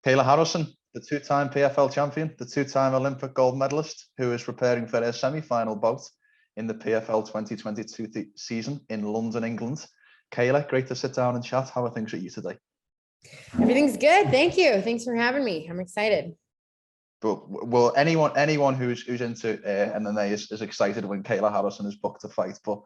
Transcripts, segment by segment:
Kayla Harrison, the two-time PFL champion, the two-time Olympic gold medalist, who is preparing for their semi-final bout in the PFL 2022 season in London, England. Kayla, great to sit down and chat. How are things with you today? Everything's good. Thank you. Thanks for having me. I'm excited. But well, anyone who's into MMA is excited when Kayla Harrison is booked to fight. But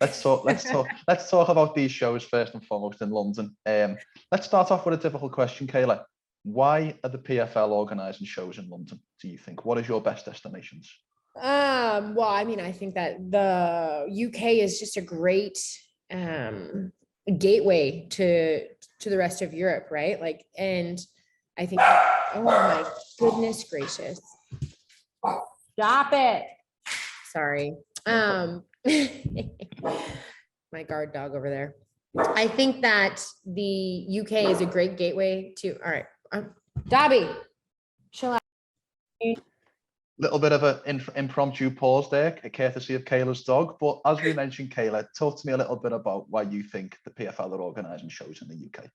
let's talk about these shows first and foremost in London. Let's start off with a difficult question, Kayla. Why are the PFL organising shows in London, do you think? What is your best destinations? Well, I mean, I think that the UK is just a great gateway to the rest of Europe, right? Like, and I think oh my goodness gracious. Stop it. Sorry. My guard dog over there. I think that the UK is a great gateway to, all right, Dobby, chill out. Little bit of an impromptu pause there, courtesy of Kayla's dog. But as we mentioned, Kayla, talk to me a little bit about why you think the PFL are organising shows in the UK.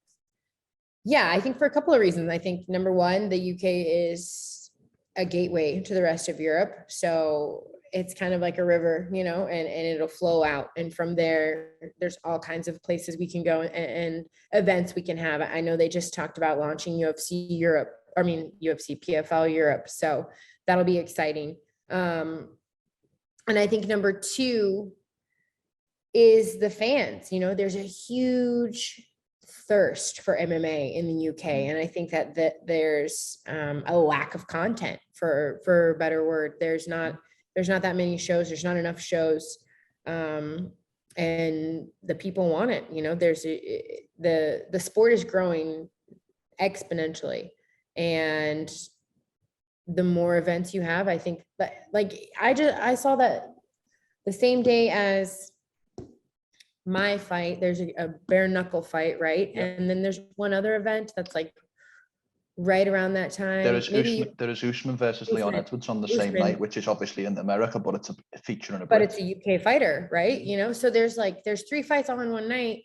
Yeah, I think for a couple of reasons. I think number one, the UK is a gateway to the rest of Europe. So it's kind of like a river, you know, and it'll flow out. And from there, there's all kinds of places we can go and events we can have. I know they just talked about launching UFC PFL Europe. So that'll be exciting. And I think number two is the fans. You know, there's a huge thirst for MMA in the UK. And I think that there's a lack of content, for a better word. There's not that many shows. There's not enough shows. And the people want it. You know, the sport is growing exponentially. And the more events you have, I think that, like, I saw that the same day as my fight, there's a bare knuckle fight, right? Yep. And then there's one other event that's like right around that time. There is Usman versus Leon Edwards on the same night, which is obviously in America, but it's a feature in a But it's a UK fighter, right? You know, so there's three fights all in one night,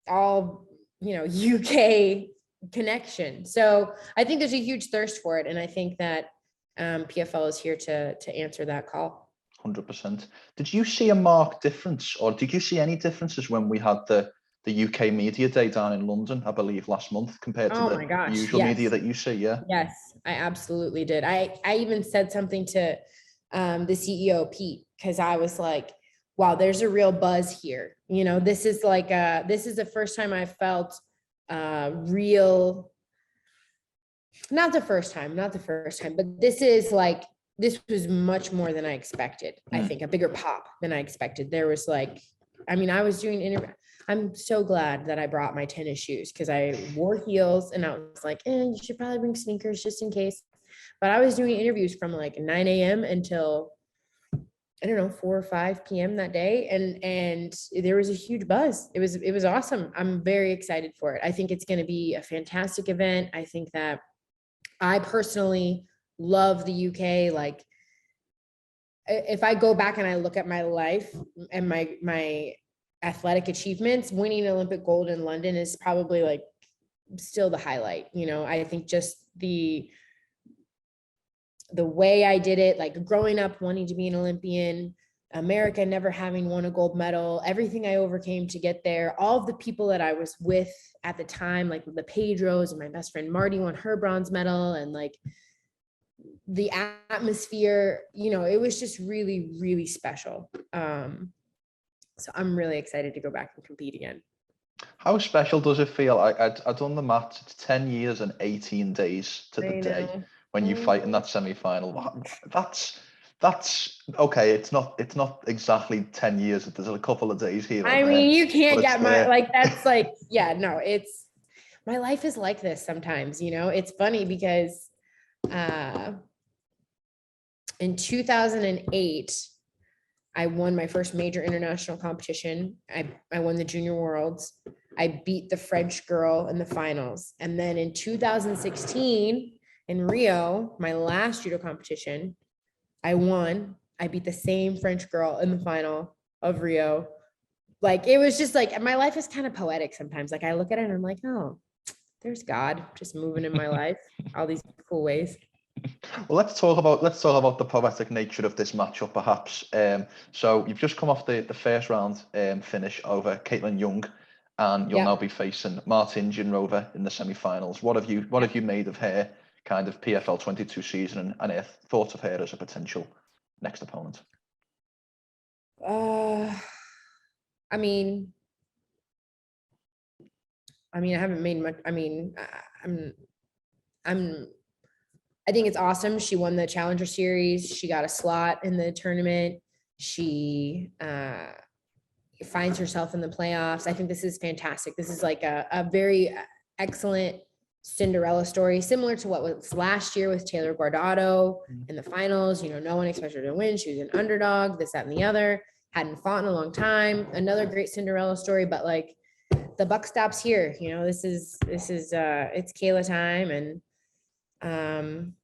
all, you know, UK connection. So I think there's a huge thirst for it. And I think that PFL is here to answer that call. 100%. Did you see a marked difference, or did you see any differences when we had the UK media day down in London, I believe last month, compared to the usual media that you see? Yeah. Yes, I absolutely did. I even said something to the CEO, Pete, because I was like, wow, there's a real buzz here. You know, this is the first time I felt real, not the first time, but this was much more than I expected. I think a bigger pop than I expected. There was I was doing I'm so glad that I brought my tennis shoes, because I wore heels and I was like, you should probably bring sneakers just in case. But I was doing interviews from like 9 a.m. until, I don't know, 4 or 5 p.m. that day. And there was a huge buzz. It was awesome. I'm very excited for it. I think it's going to be a fantastic event. I think that I personally love the UK. Like, if I go back and I look at my life and my athletic achievements, winning Olympic gold in London is probably like still the highlight. You know, I think just the way I did it, like growing up wanting to be an Olympian, America never having won a gold medal, everything I overcame to get there, all of the people that I was with at the time, like the Pedros, and my best friend Marty won her bronze medal, and like the atmosphere, you know, it was just really, really special. So I'm really excited to go back and compete again. How special does it feel? I've done the maths. It's 10 years and 18 days to the day when you fight in that semi-final. That's okay. It's not exactly 10 years. There's a couple of days here. I mean, you can't get that's like, yeah, no, it's, my life is like this sometimes, you know. It's funny because in 2008, I won my first major international competition. I won the Junior Worlds. I beat the French girl in the finals. And then in 2016 in Rio, my last judo competition, I won. I beat the same French girl in the final of Rio. Like, it was just like, my life is kind of poetic sometimes. Like, I look at it and I'm like, oh, there's God just moving in my life, all these cool ways. Well, let's talk about the poetic nature of this matchup, perhaps. So you've just come off the first round finish over Caitlin Young, and you'll now be facing Martin Ginrova in the semi-finals. What have you made of her kind of PFL 22 season, and her thoughts of her as a potential next opponent? I mean, I haven't made much. I mean, I think it's awesome. She won the Challenger Series. She got a slot in the tournament. She finds herself in the playoffs. I think this is fantastic. This is like a very excellent Cinderella story, similar to what was last year with Taylor Guardado in the finals. You know, no one expected her to win. She was an underdog, this, that, and the other. Hadn't fought in a long time. Another great Cinderella story, but like the buck stops here. You know, this is it's Kayla time, and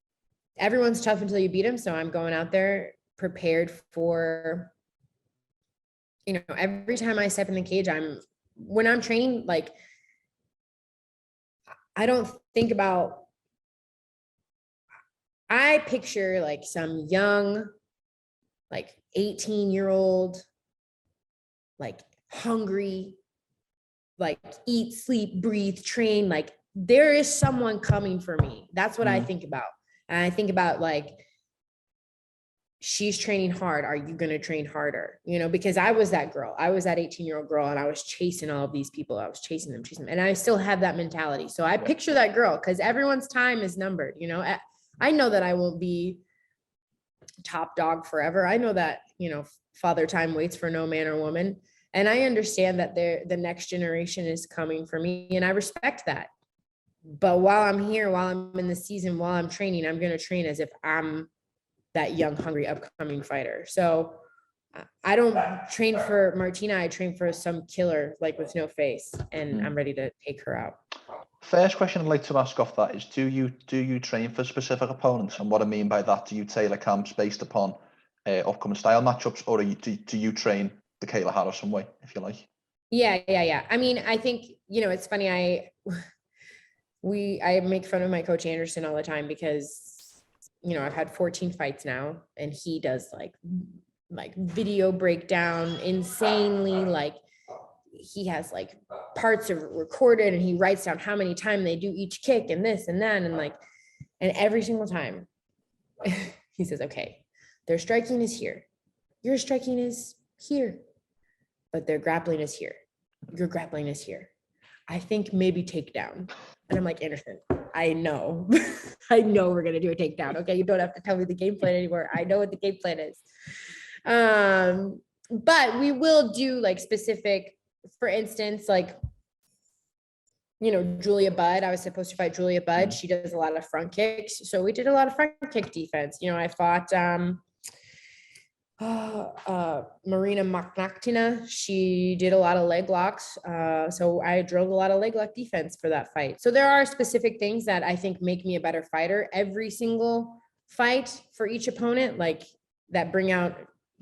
everyone's tough until you beat them. So I'm going out there prepared for, you know, every time I step in the cage, when I'm training, like, I don't think about, I picture like some young, like 18-year-old, like hungry, like eat, sleep, breathe, train, like there is someone coming for me. That's what I think about. And I think about like, she's training hard. Are you going to train harder? You know, because I was that girl. I was that 18-year-old girl, and I was chasing all of these people. I was chasing them. And I still have that mentality. So I picture that girl, because everyone's time is numbered. You know, I know that I won't be top dog forever. I know that, you know, father time waits for no man or woman. And I understand that the next generation is coming for me, and I respect that. But while I'm here, while I'm in the season, while I'm training, I'm going to train as if I'm that young, hungry, upcoming fighter. So I don't train for Martina. I train for some killer, like with no face, and I'm ready to take her out. First question I'd like to ask off that is, do you train for specific opponents? And what I mean by that, do you tailor camps based upon upcoming style matchups, or do you train the Kayla Harrison way, if you like? Yeah. I mean, I think, you know, it's funny. I make fun of my coach Anderson all the time, because, you know, I've had 14 fights now, and he does like video breakdown insanely. Like, he has like parts of recorded, and he writes down how many times they do each kick and this and that. And like, and every single time he says, okay, their striking is here. Your striking is here, but their grappling is here. Your grappling is here. I think maybe takedown. And I'm like, Anderson, I know. I know we're going to do a takedown. Okay. You don't have to tell me the game plan anymore. I know what the game plan is. But we will do like specific, for instance, like, you know, Julia Budd, I was supposed to fight Julia Budd. She does a lot of front kicks. So we did a lot of front kick defense. You know, I fought, Marina Maknaktina. She did a lot of leg locks. So I drove a lot of leg lock defense for that fight. So there are specific things that I think make me a better fighter every single fight for each opponent, like that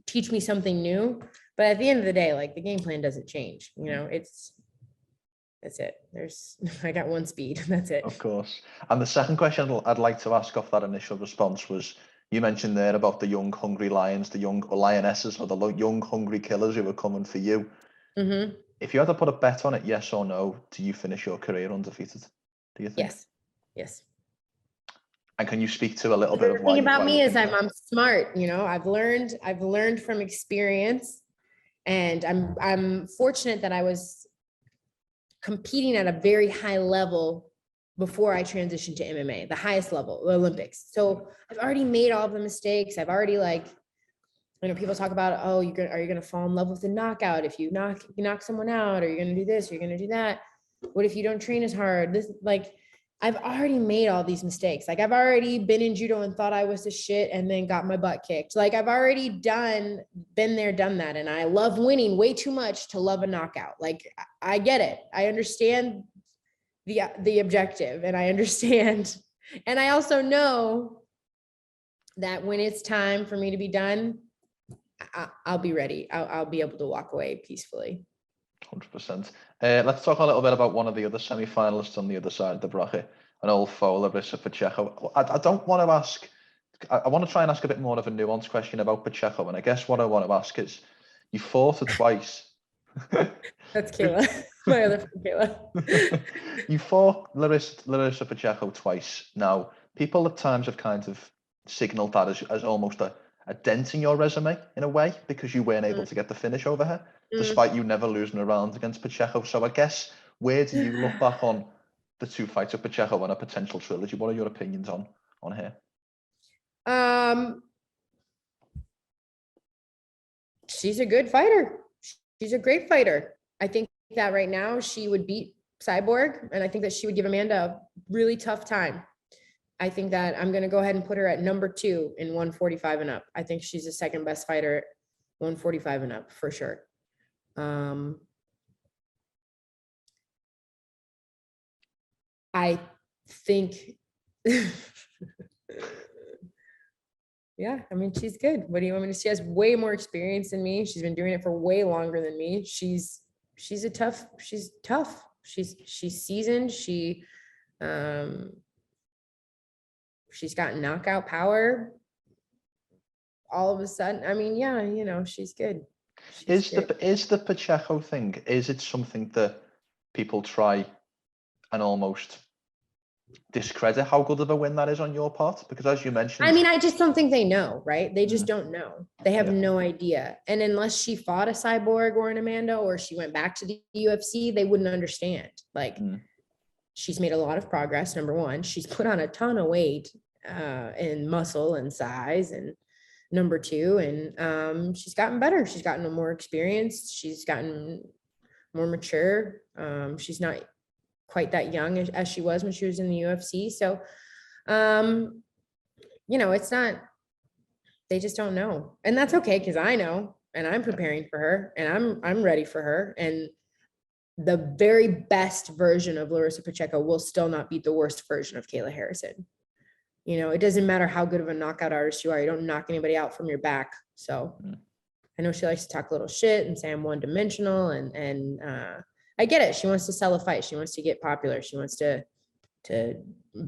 teach me something new. But at the end of the day, like the game plan doesn't change. You know, that's it. I got one speed. That's it. Of course. And the second question I'd like to ask off that initial response was, you mentioned there about the young, hungry lions, the young lionesses, or the young, hungry killers who were coming for you. Mm-hmm. If you had to put a bet on it, yes or no, do you finish your career undefeated? Do you think? Yes. And can you speak to a little bit of why? The thing about me is I'm smart. You know, I've learned from experience, and I'm fortunate that I was competing at a very high level before I transitioned to MMA, the highest level, the Olympics. So I've already made all of the mistakes. I've already, like, you know, people talk about, oh, are you going to fall in love with the knockout? If you knock someone out, or you're going to do this, or you're going to do that. What if you don't train as hard? This, like, I've already made all these mistakes. Like, I've already been in judo and thought I was the shit and then got my butt kicked. Like, I've already been there, done that. And I love winning way too much to love a knockout. Like, I get it. I understand the objective, and I understand. And I also know that when it's time for me to be done, I'll be ready. I'll be able to walk away peacefully. 100%. Let's talk a little bit about one of the other semi-finalists on the other side of the bracket, an old foe, Larissa Pacheco. I don't want to ask, I want to try and ask a bit more of a nuanced question about Pacheco, and I guess what I want to ask is, you fought her twice. That's Kayla, my other friend Kayla. You fought Larissa Pacheco twice. Now, people at times have kind of signaled that as almost a dent in your resume in a way, because you weren't able to get the finish over her, despite you never losing a round against Pacheco. So I guess, where do you look back on the two fights of Pacheco and a potential trilogy? What are your opinions on her? She's a good fighter. She's a great fighter. I think that right now she would beat Cyborg, and I think that she would give Amanda a really tough time. I think that I'm going to go ahead and put her at number 2 in 145 and up. I think she's the second best fighter, 145 and up for sure. I think, yeah, I mean, she's good. What do you want me to say? She has way more experience than me. She's been doing it for way longer than me. She's tough. She's seasoned. She's got knockout power. All of a sudden, I mean, yeah, you know, she's good. Is the Pacheco thing, is it something that people try and almost discredit how good of a win that is on your part? Because as you mentioned, I mean, I just don't think they know, right? They just don't know. They have no idea. And unless she fought a Cyborg or an Amanda, or she went back to the UFC, they wouldn't understand. Like, she's made a lot of progress. Number one, she's put on a ton of weight and muscle and size. And number two, and she's gotten better. She's gotten more experienced. She's gotten more mature. She's not quite that young as she was when she was in the UFC. So, you know, it's not, they just don't know. And that's okay, because I know, and I'm preparing for her, and I'm ready for her. And the very best version of Larissa Pacheco will still not beat the worst version of Kayla Harrison. You know, it doesn't matter how good of a knockout artist you are. You don't knock anybody out from your back. So I know she likes to talk a little shit and say I'm one-dimensional, and I get it. She wants to sell a fight. She wants to get popular. She wants to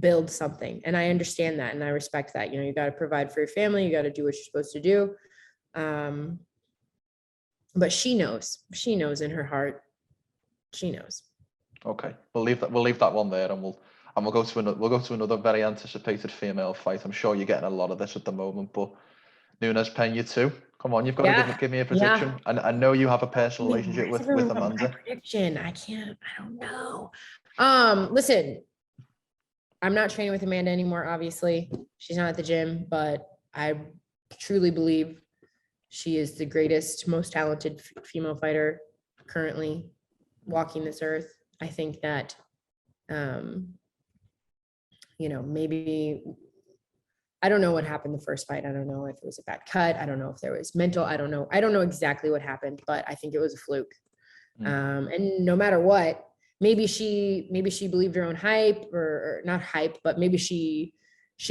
build something. And I understand that. And I respect that. You know, you got to provide for your family. You got to do what you're supposed to do. But she knows in her heart, she knows. Okay. We'll leave that one there, and we'll go to another very anticipated female fight. I'm sure you're getting a lot of this at the moment, but Nunes Pena 2. Come on, you've got to give me a prediction. And I know you have a personal relationship with Amanda. Prediction. I don't know. Listen, I'm not training with Amanda anymore, obviously. She's not at the gym, but I truly believe she is the greatest, most talented female fighter currently walking this earth. I think that, you know, maybe, I don't know what happened the first fight. I don't know if it was a bad cut. I don't know if there was mental. I don't know exactly what happened, but I think it was a fluke. And no matter what, maybe she believed her own hype, or not hype, but maybe she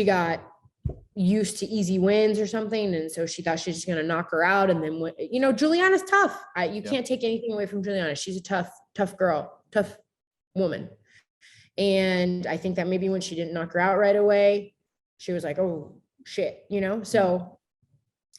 got used to easy wins or something. And so she thought she's just going to knock her out. And then, you know, Juliana's tough. You can't take anything away from Juliana. She's a tough girl, tough woman. And I think that maybe when she didn't knock her out right away, she was like, oh shit, you know? So,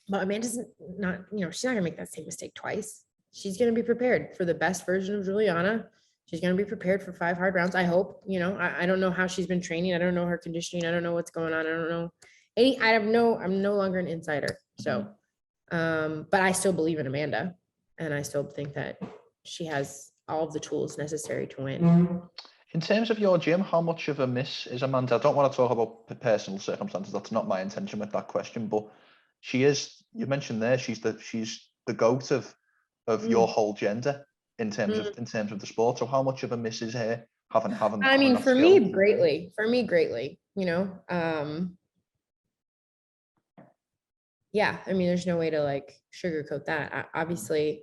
but Amanda's not, you know, she's not gonna make that same mistake twice. She's going to be prepared for the best version of Juliana. She's going to be prepared for 5 hard rounds. I hope, you know, I don't know how she's been training. I don't know her conditioning. I don't know what's going on. I don't know I'm no longer an insider. So, but I still believe in Amanda, and I still think that she has all of the tools necessary to win. In terms of your gym, how much of a miss is Amanda? I don't want to talk about the personal circumstances. That's not my intention with that question, but she is, you mentioned there, she's the GOAT of your whole gender in terms of the sport. So how much of a miss is her having I mean, for me, greatly, you know, yeah, I mean, there's no way to like sugarcoat that. Obviously,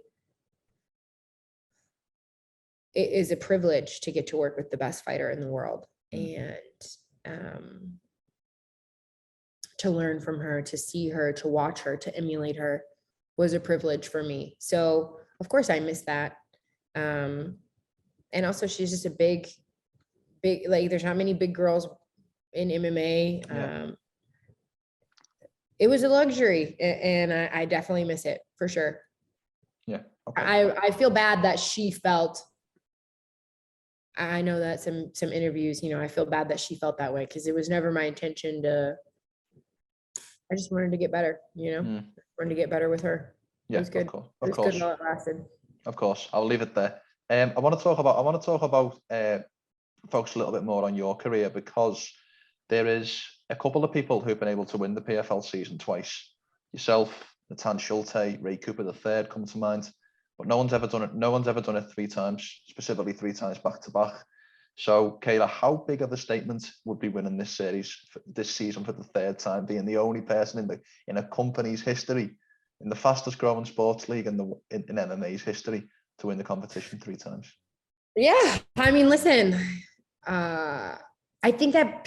it is a privilege to get to work with the best fighter in the world, and to learn from her, to see her, to watch her, to emulate her was a privilege for me. So of course I miss that. And also she's just a big, like there's not many big girls in MMA. Yeah. It was a luxury, and I definitely miss it for sure. Yeah. Okay. I feel bad that she felt, I know that some interviews, you know, I feel bad that she felt that way, because it was never my intention I just wanted to get better, you know, wanted to get better with her. Yeah, It was good. of course. It was good while it lasted. Of course. I'll leave it there. I want to talk about focus a little bit more on your career, because there is a couple of people who've been able to win the PFL season twice. Yourself, Natan Schulte, Ray Cooper the third come to mind, but no one's ever done it. No one's ever done it three times, specifically three times back to back. So, Kayla, how big of a statement would be winning this series this season for the third time, being the only person in a company's history, in the fastest growing sports league in MMA's history, to win the competition three times? Yeah, I mean, listen, I think that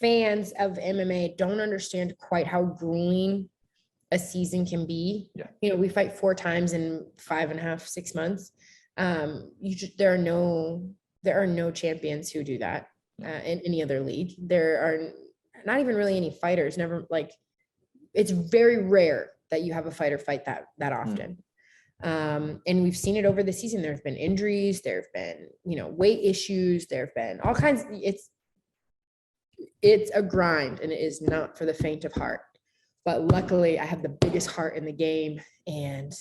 fans of MMA don't understand quite how grueling a season can be. Yeah. You know, we fight 4 times in 5.5, 6 months. There are no champions who do that in any other league. There are not even really any fighters. Never, like, it's very rare that you have a fighter fight that often. And we've seen it over the season. There've been injuries, there've been, you know, weight issues, there've been all kinds. It's a grind, and it is not for the faint of heart. But luckily, I have the biggest heart in the game, and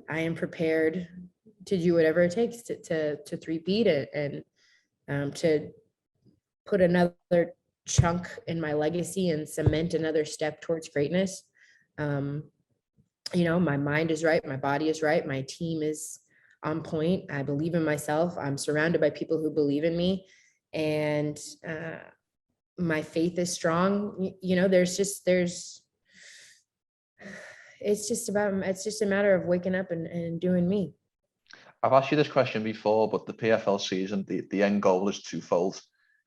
I am prepared to do whatever it takes to three-peat it, and to put another chunk in my legacy and cement another step towards greatness. You know, my mind is right, my body is right, my team is on point. I believe in myself. I'm surrounded by people who believe in me, and my faith is strong. You know, it's just a matter of waking up and doing me. I've asked you this question before, but the PFL season, the end goal is twofold.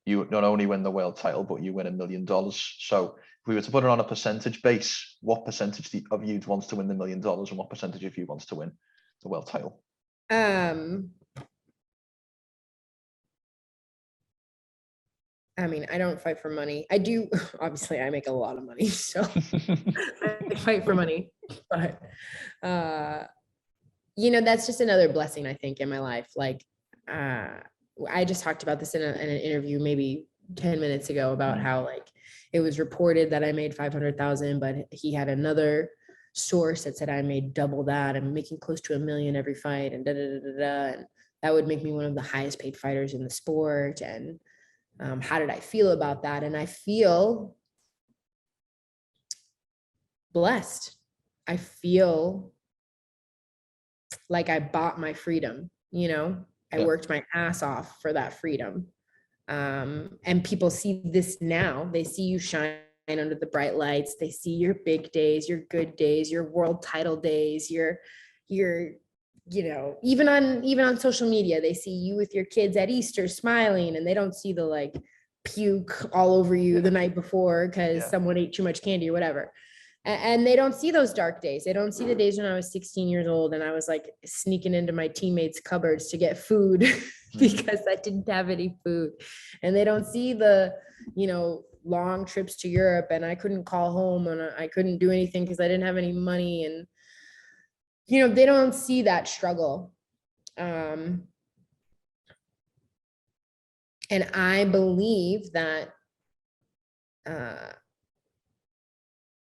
You not only win the world title, but you win $1 million. So if we were to put it on a percentage base, what percentage of you wants to win the $1 million, and what percentage of you wants to win the world title? I mean, I don't fight for money. I do, obviously I make a lot of money, so I fight for money, but you know, that's just another blessing, I think, in my life. Like, I just talked about this in an interview maybe 10 minutes ago about how, like, it was reported that I made 500,000, but he had another source that said I made double that. I'm making close to $1 million every fight, and and that would make me one of the highest paid fighters in the sport. And how did I feel about that? And I feel blessed. I feel like I bought my freedom, you know. I worked my ass off for that freedom. And people see this now. They see you shine under the bright lights. They see your big days, your good days, your world title days, your you know, even on social media, they see you with your kids at Easter smiling, and they don't see the, like, puke all over you the night before because someone ate too much candy or whatever. And they don't see those dark days. They don't see the days when I was 16 years old and I was, like, sneaking into my teammates' cupboards to get food because I didn't have any food. And they don't see the, you know, long trips to Europe, and I couldn't call home, and I couldn't do anything because I didn't have any money. And, you know, they don't see that struggle. And I believe that,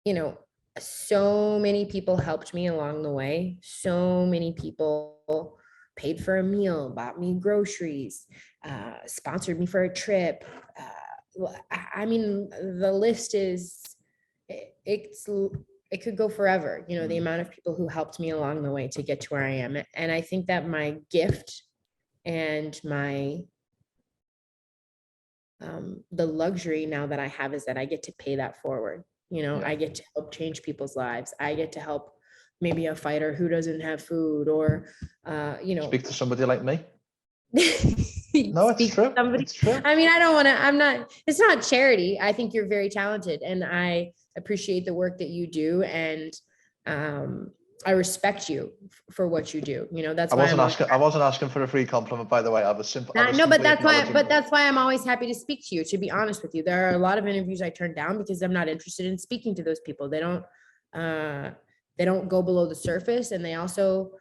you know, so many people helped me along the way. So many people paid for a meal, bought me groceries, sponsored me for a trip. I mean, the list it could go forever, you know, the amount of people who helped me along the way to get to where I am. And I think that my gift and my the luxury now that I have is that I get to pay that forward. You know, I get to help change people's lives. I get to help maybe a fighter who doesn't have food, or, you know, speak to somebody like me. No, it's true. It's true. I mean, it's not charity. I think you're very talented, and I appreciate the work that you do. And I respect you for what you do. You know, that's I why wasn't asking for a free compliment, by the way. I was simply but that's why I'm always happy to speak to you, to be honest with you. There are a lot of interviews I turn down because I'm not interested in speaking to those people. They don't go below the surface, and they also,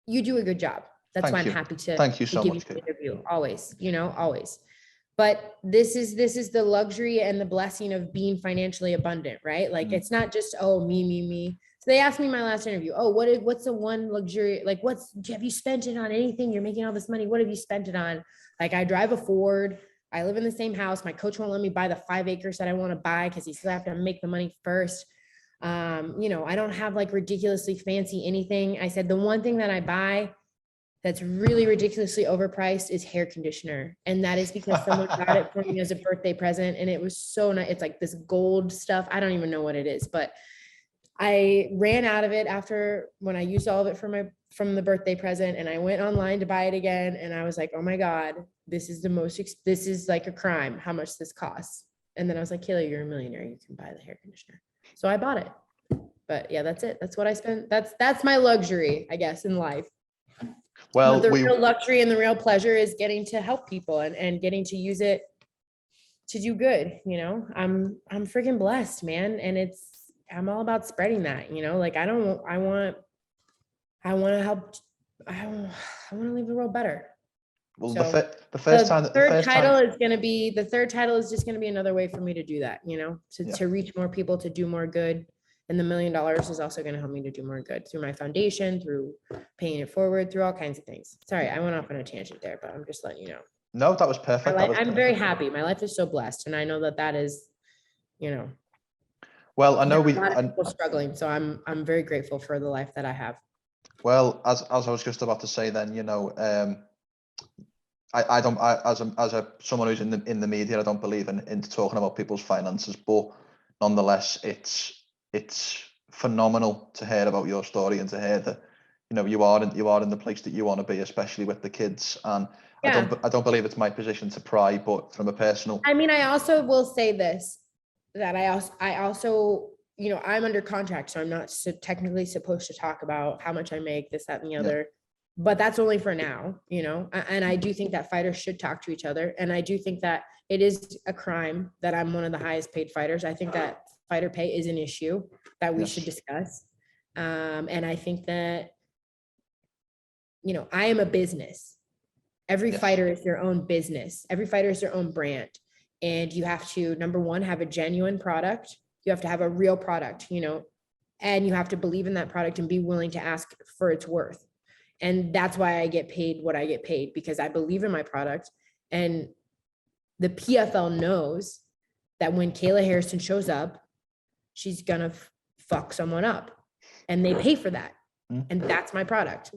you do a good job. That's why I'm happy to Thank you so give much, you an interview. Always, always. But this is the luxury and the blessing of being financially abundant, right? Like it's not just, oh, me. So they asked me in my last interview, oh, what's the one luxury, like have you spent it on anything? You're making all this money. What have you spent it on? Like I drive a Ford. I live in the same house. My coach won't let me buy the 5 acres that I want to buy because he still have to make the money first. I don't have like ridiculously fancy anything. I said, the one thing that I buy that's really ridiculously overpriced is hair conditioner. And that is because someone got it for me as a birthday present. And it was so nice. It's like this gold stuff. I don't even know what it is, but I ran out of it when I used all of it from the birthday present, and I went online to buy it again. And I was like, oh my God, this is like a crime, how much this costs. And then I was like, Kayla, you're a millionaire. You can buy the hair conditioner. So I bought it. But yeah, that's it. That's what I spent. That's my luxury, I guess, in life. Well, the real luxury and the real pleasure is getting to help people and getting to use it to do good. I'm freaking blessed, man. And I'm all about spreading that, like I want to help. I want to leave the world better. Well, so the third title is just going to be another way for me to do that, to reach more people, to do more good. And the $1 million is also going to help me to do more good through my foundation, through paying it forward, through all kinds of things. Sorry, I went off on a tangent there, but I'm just letting you know. No, that was perfect. I'm very happy. My life is so blessed. And I know that is, well, I know a lot of people struggling. So I'm very grateful for the life that I have. Well, as I was just about to say then, I don't, as someone who's in the media, I don't believe in talking about people's finances, but nonetheless, it's phenomenal to hear about your story and to hear that, you are in the place that you want to be, especially with the kids. And I don't believe it's my position to pry, but from a personal. I mean, I also will say this, that I also, I'm under contract, so I'm not technically supposed to talk about how much I make, this, that, and the other. But that's only for now, and I do think that fighters should talk to each other. And I do think that it is a crime that I'm one of the highest paid fighters. I think that fighter pay is an issue that we should discuss. And I think that, I am a business. Every fighter is their own business. Every fighter is their own brand. And you have to, number one, have a genuine product. You have to have a real product, and you have to believe in that product and be willing to ask for its worth. And that's why I get paid what I get paid, because I believe in my product. And the PFL knows that when Kayla Harrison shows up, she's going to fuck someone up, and they pay for that. And that's my product.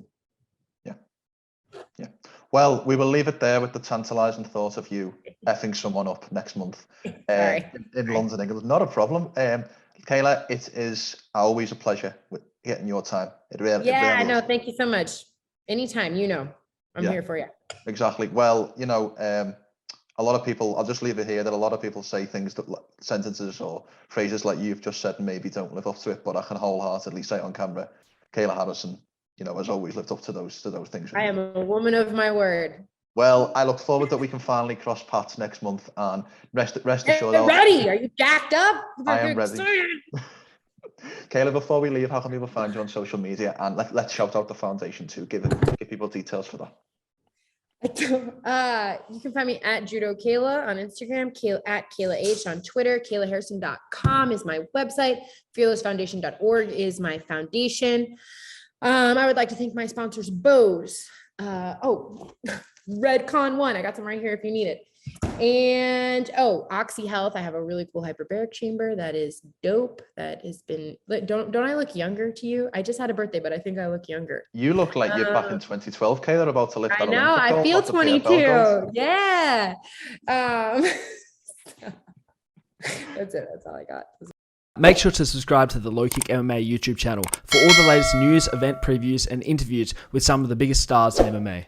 Yeah. Well, we will leave it there with the tantalizing thought of you effing someone up next month in London, England. Not a problem. Kayla, it is always a pleasure getting your time. It really is. Thank you so much. Anytime, I'm here for you. Exactly. Well, a lot of people, I'll just leave it here, that a lot of people say things that sentences or phrases like you've just said and maybe don't live up to it, but I can wholeheartedly say on camera, Kayla Harrison, has always lived up to those things. I am a woman of my word. Well, I look forward that we can finally cross paths next month, and rest assured. Ready? Are you jacked up? I am ready. Kayla, before we leave, how can people find you on social media? And let's shout out the foundation too. Give people details for that. You can find me at Judoka Kayla on Instagram, at Kayla H on Twitter. KaylaHarrison.com is my website. FearlessFoundation.org is my foundation. I would like to thank my sponsors, Bose. Redcon 1. I got some right here if you need it. And Oxy Health. I have a really cool hyperbaric chamber that is dope. That has been, don't I look younger to you? I just had a birthday, but I think I look younger. You look like you're back in 2012, Kayla, about to lift that. I know, I feel 22. Yeah. That's it. That's all I got. Make sure to subscribe to the LowKick MMA YouTube channel for all the latest news, event previews, and interviews with some of the biggest stars in MMA.